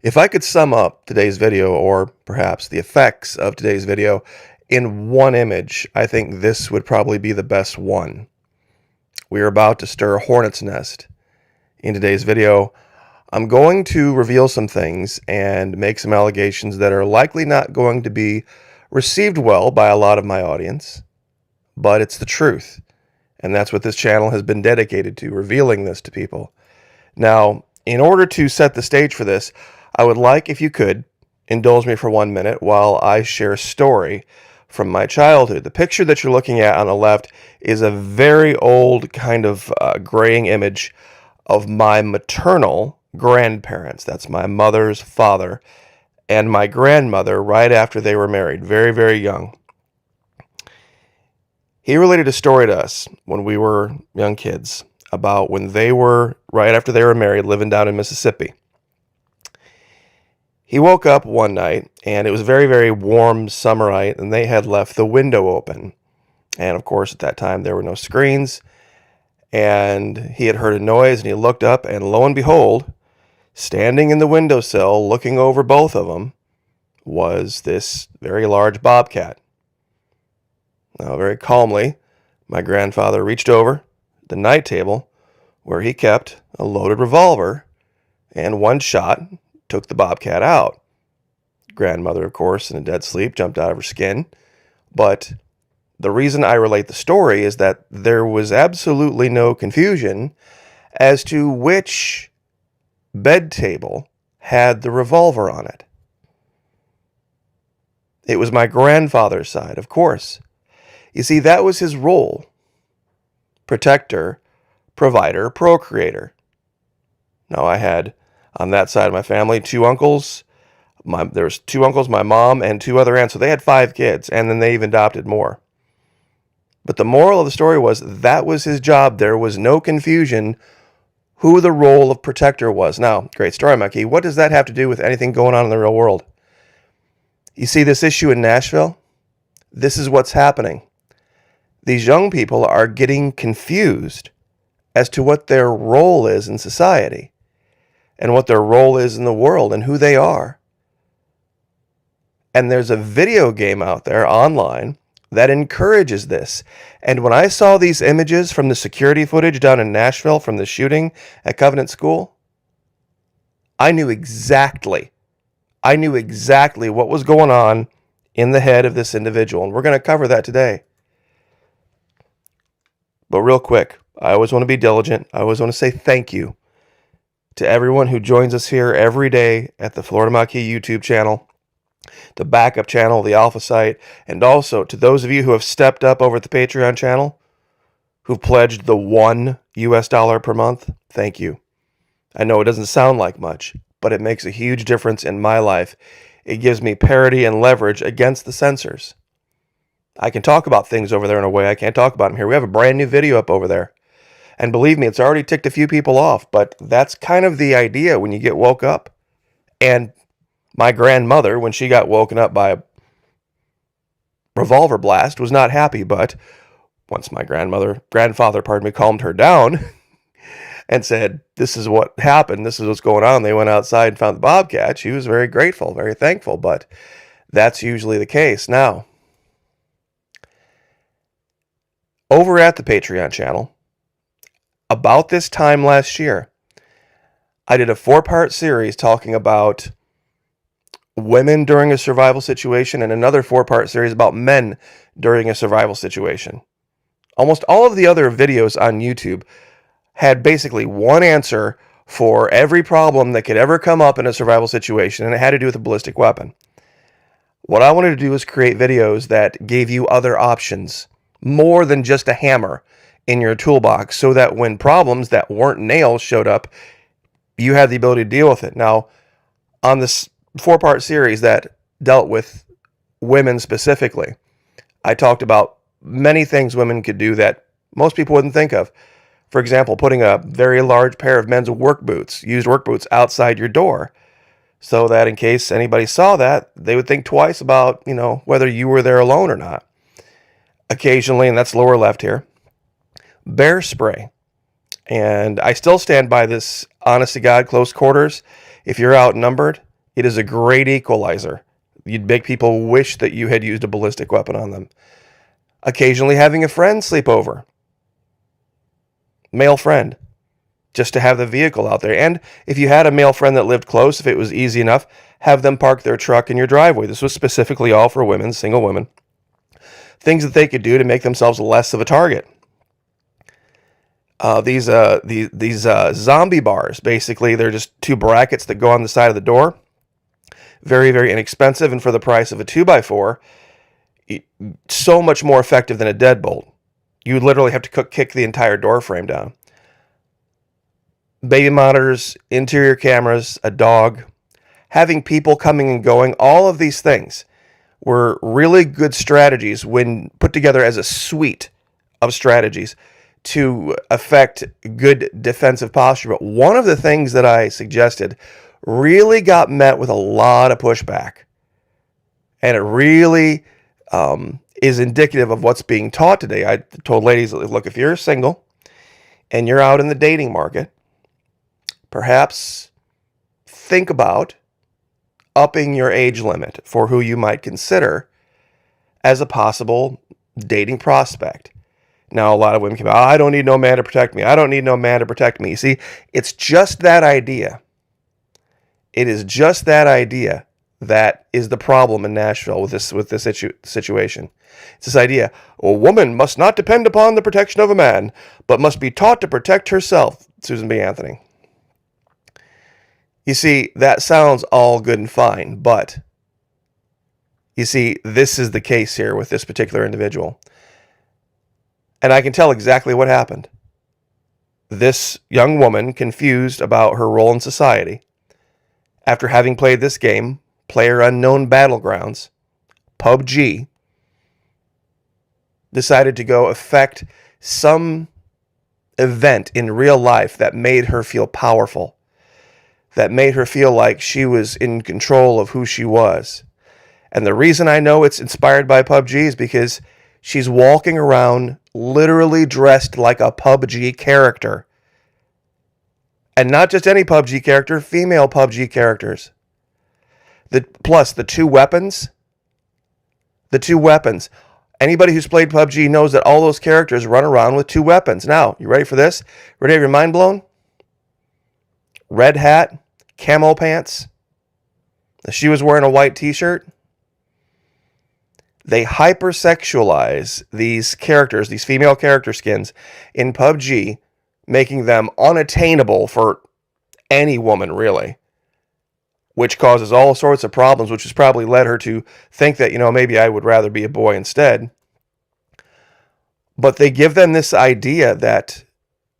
If I could sum up today's video, or perhaps the effects of today's video, in one image, I think this would probably be the best one. We are about to stir a hornet's nest. In today's video, I'm going to reveal some things and make some allegations that are likely not going to be received well by a lot of my audience, but it's the truth. And that's what this channel has been dedicated to, revealing this to people. Now, in order to set the stage for this, I would like, if you could, indulge me for 1 minute while I share a story from my childhood. The picture that you're looking at on the left is a very old kind of graying image of my maternal grandparents. That's my mother's father and my grandmother right after they were married, very, very young. He related a story to us when we were young kids about when they were, right after they were married, living down in Mississippi. He woke up one night, and it was a very, very warm summer night, and they had left the window open. And, of course, at that time, there were no screens, and he had heard a noise, and he looked up, and lo and behold, standing in the windowsill, looking over both of them, was this very large bobcat. Now, very calmly, my grandfather reached over the night table where he kept a loaded revolver, and one shot took the bobcat out. Grandmother, of course, in a dead sleep, jumped out of her skin. But the reason I relate the story is that there was absolutely no confusion as to which bed table had the revolver on it. It was my grandfather's side, of course. You see, that was his role. Protector, provider, procreator. Now, I had, on that side of my family, two uncles. There was two uncles, my mom, and two other aunts. So they had 5 kids, and then they even adopted more. But the moral of the story was that was his job. There was no confusion who the role of protector was. Now, great story, Mikey. What does that have to do with anything going on in the real world? You see this issue in Nashville? This is what's happening. These young people are getting confused as to what their role is in society and what their role is in the world and who they are. And there's a video game out there online that encourages this. And when I saw these images from the security footage down in Nashville from the shooting at Covenant School, I knew exactly what was going on in the head of this individual. And we're going to cover that today. But real quick, I always want to be diligent. I always want to say thank you to everyone who joins us here every day at the Florida Maquis YouTube channel, the backup channel, the Alpha site, and also to those of you who have stepped up over at the Patreon channel, who've pledged the $1 per month. Thank you. I know it doesn't sound like much, but it makes a huge difference in my life. It gives me parity and leverage against the censors. I can talk about things over there in a way I can't talk about them here. We have a brand new video up over there. And believe me, it's already ticked a few people off, but that's kind of the idea when you get woke up. And my grandmother, when she got woken up by a revolver blast, was not happy, but once my grandfather, calmed her down and said, this is what happened, this is what's going on, they went outside and found the bobcat, she was very grateful, very thankful, but that's usually the case. Now, over at the Patreon channel, about this time last year, I did a 4-part series talking about women during a survival situation and another 4-part series about men during a survival situation. Almost all of the other videos on YouTube had basically one answer for every problem that could ever come up in a survival situation, and it had to do with a ballistic weapon. What I wanted to do was create videos that gave you other options, more than just a hammer in your toolbox, so that when problems that weren't nails showed up, you had the ability to deal with it. Now, on this 4-part series that dealt with women specifically, I talked about many things women could do that most people wouldn't think of. For example, putting a very large pair of men's work boots, used work boots, outside your door, so that in case anybody saw that, they would think twice about, whether you were there alone or not. Occasionally, and that's lower left here, bear spray. And I still stand by this, honest to God, close quarters. If you're outnumbered, It is a great equalizer. You'd make people wish that you had used a ballistic weapon on them. Occasionally having a friend sleep over. Male friend. Just to have the vehicle out there. And if you had a male friend that lived close, if it was easy enough, have them park their truck in your driveway. This was specifically all for women, single women. Things that they could do to make themselves less of a target. These zombie bars, basically, they're just two brackets that go on the side of the door. Very, very inexpensive, and for the price of a 2x4, so much more effective than a deadbolt. You would literally have to kick the entire door frame down. Baby monitors, interior cameras, a dog, having people coming and going, all of these things were really good strategies when put together as a suite of strategies to affect good defensive posture. But one of the things that I suggested really got met with a lot of pushback. And it really is indicative of what's being taught today. I told ladies, look, if you're single and you're out in the dating market, perhaps think about upping your age limit for who you might consider as a possible dating prospect. Now, a lot of women come out, I don't need no man to protect me. I don't need no man to protect me. You see, it's just that idea. It is just that idea that is the problem in Nashville with this situation. It's this idea, a woman must not depend upon the protection of a man, but must be taught to protect herself. Susan B. Anthony. You see, that sounds all good and fine, but you see, this is the case here with this particular individual. And I can tell exactly what happened. This young woman, confused about her role in society, after having played this game, PlayerUnknown Battlegrounds, PUBG, decided to go affect some event in real life that made her feel powerful, that made her feel like she was in control of who she was. And the reason I know it's inspired by PUBG is because she's walking around literally dressed like a PUBG character. And not just any PUBG character, female PUBG characters. Plus, the two weapons. Anybody who's played PUBG knows that all those characters run around with two weapons. Now, you ready for this? Ready to have your mind blown? Red hat, camo pants. She was wearing a white t-shirt. They hypersexualize these characters, these female character skins in PUBG, making them unattainable for any woman, really. Which causes all sorts of problems, which has probably led her to think that, maybe I would rather be a boy instead. But they give them this idea that,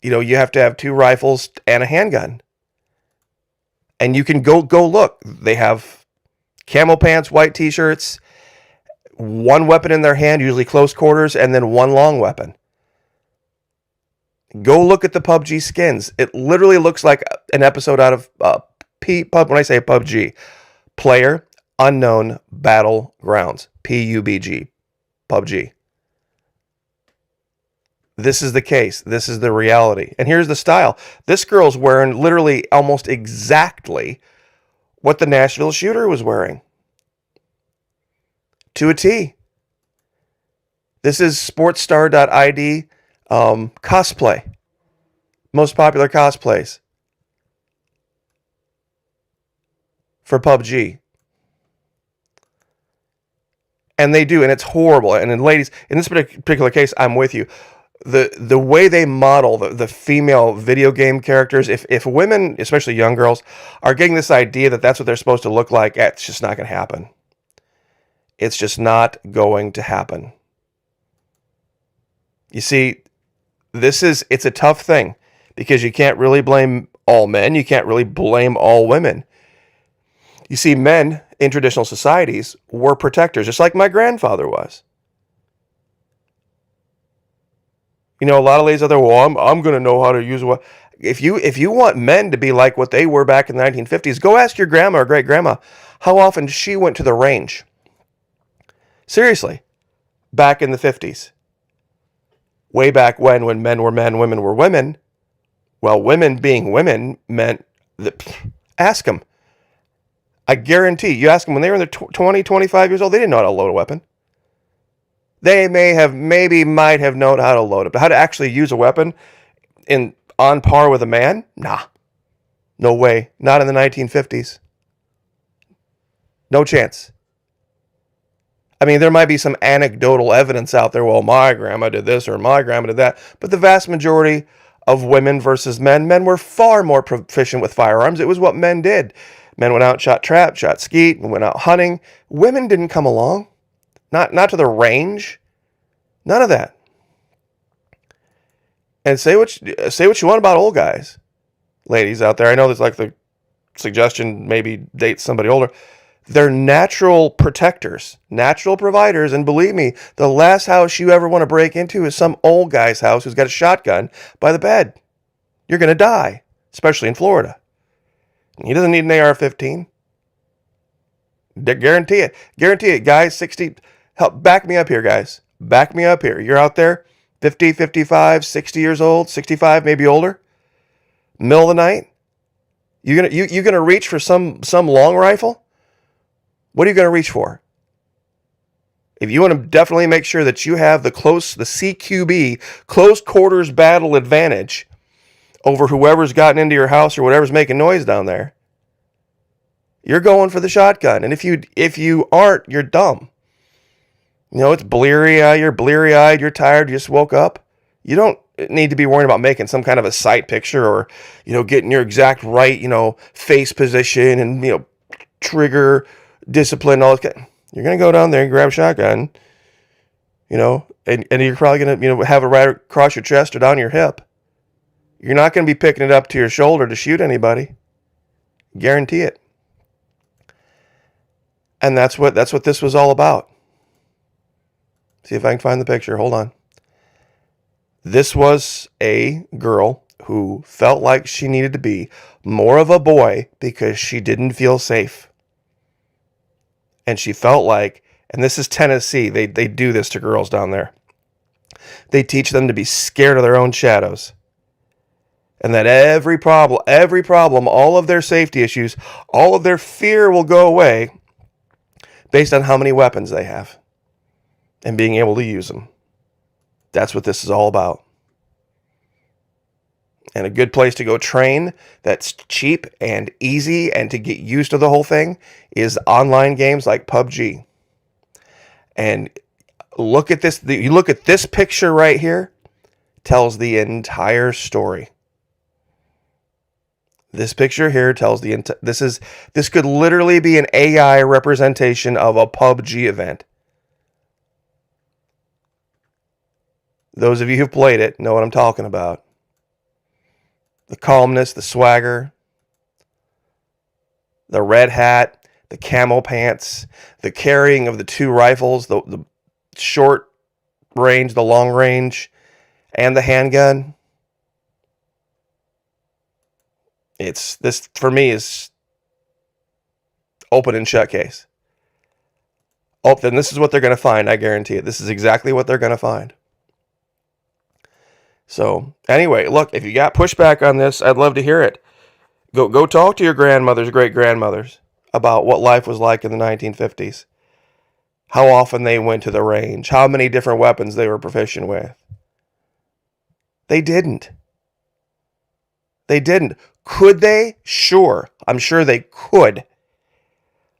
you have to have two rifles and a handgun. And you can go look. They have camo pants, white t-shirts, one weapon in their hand, usually close quarters, and then one long weapon. Go look at the PUBG skins. It literally looks like an episode out of when I say PUBG, PlayerUnknown Battlegrounds, PUBG, PUBG. This is the case. This is the reality. And here's the style. This girl's wearing literally almost exactly what the Nashville shooter was wearing. To a T. This is sportstar.id cosplay. Most popular cosplays for PUBG. And they do, and it's horrible. And then ladies, in this particular case, I'm with you. The way they model the female video game characters, if women, especially young girls, are getting this idea that that's what they're supposed to look like, it's just not going to happen. It's just not going to happen. You see, it's a tough thing because you can't really blame all men. You can't really blame all women. You see, men in traditional societies were protectors, just like my grandfather was. A lot of ladies out there, well, I'm going to know how to use what. If you want men to be like what they were back in the 1950s, go ask your grandma or great grandma how often she went to the range. Seriously, back in the 50s. Way back when men were men, women were women. Well, women being women meant that, ask them. I guarantee, you ask them when they were in their 20, 25 years old, they didn't know how to load a weapon. They might have known how to load it, but how to actually use a weapon on par with a man? Nah. No way. Not in the 1950s. No chance. I mean, there might be some anecdotal evidence out there, well, my grandma did this or my grandma did that, but the vast majority of women versus men were far more proficient with firearms. It was what men did. Men went out, shot trap, shot skeet, and went out hunting. Women didn't come along. Not to the range. None of that. And say what you want about old guys. Ladies out there, I know there's like the suggestion maybe date somebody older. They're natural protectors, natural providers, and believe me, the last house you ever want to break into is some old guy's house who's got a shotgun by the bed. You're going to die, especially in Florida. He doesn't need an AR-15. Guarantee it. Guarantee it, guys. 60. Help back me up here, guys. Back me up here. You're out there, 50, 55, 60 years old, 65, maybe older. Middle of the night. You gonna reach for some long rifle? What are you gonna reach for? If you want to definitely make sure that you have the CQB, close quarters battle advantage over whoever's gotten into your house or whatever's making noise down there, you're going for the shotgun. And if you aren't, you're dumb. You know, it's you're bleary-eyed, you're tired, you just woke up. You don't need to be worrying about making some kind of a sight picture or, getting your exact right, face position and, trigger discipline, all this. You're going to go down there and grab a shotgun, and you're probably going to, have it right across your chest or down your hip. You're not going to be picking it up to your shoulder to shoot anybody. Guarantee it. And that's what this was all about. See if I can find the picture. Hold on. This was a girl who felt like she needed to be more of a boy because she didn't feel safe. And she felt like, and this is Tennessee, they do this to girls down there. They teach them to be scared of their own shadows. And that every problem, all of their safety issues, all of their fear will go away based on how many weapons they have and being able to use them. That's what this is all about. And a good place to go train that's cheap and easy and to get used to the whole thing is online games like PUBG. And look at this. You look at this picture right here, tells the entire story. This picture here tells this could literally be an AI representation of a PUBG event. Those of you who've played it know what I'm talking about. The calmness, the swagger, the red hat, the camo pants, the carrying of the two rifles, the short range, the long range, and the handgun. This for me is open and shut case. Oh, then this is what they're going to find. I guarantee it. This is exactly what they're going to find. So anyway, look, if you got pushback on this, I'd love to hear it. Go talk to your grandmothers, great-grandmothers about what life was like in the 1950s. How often they went to the range, how many different weapons they were proficient with. They didn't. Could they? Sure. I'm sure they could.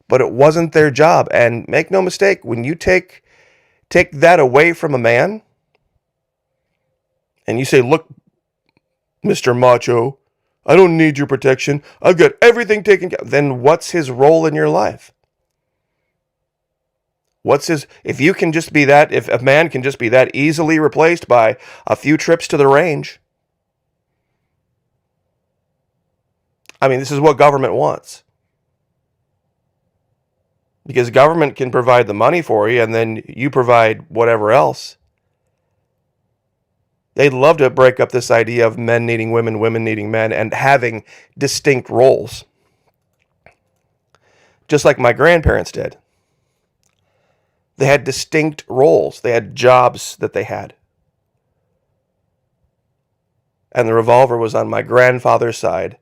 But it wasn't their job. And make no mistake, when you take that away from a man, and you say, look, Mr. Macho, I don't need your protection. I've got everything taken care of. Then what's his role in your life? If a man can just be that easily replaced by a few trips to the range. I mean, this is what government wants. Because government can provide the money for you and then you provide whatever else. They'd love to break up this idea of men needing women, women needing men, and having distinct roles. Just like my grandparents did. They had distinct roles. They had jobs that they had. And the revolver was on my grandfather's side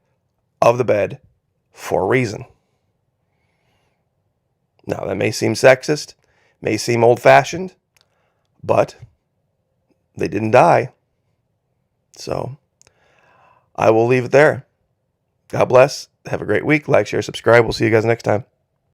of the bed for a reason. Now, that may seem sexist, may seem old-fashioned, but they didn't die. So I will leave it there. God bless. Have a great week. Like, share, subscribe. We'll see you guys next time.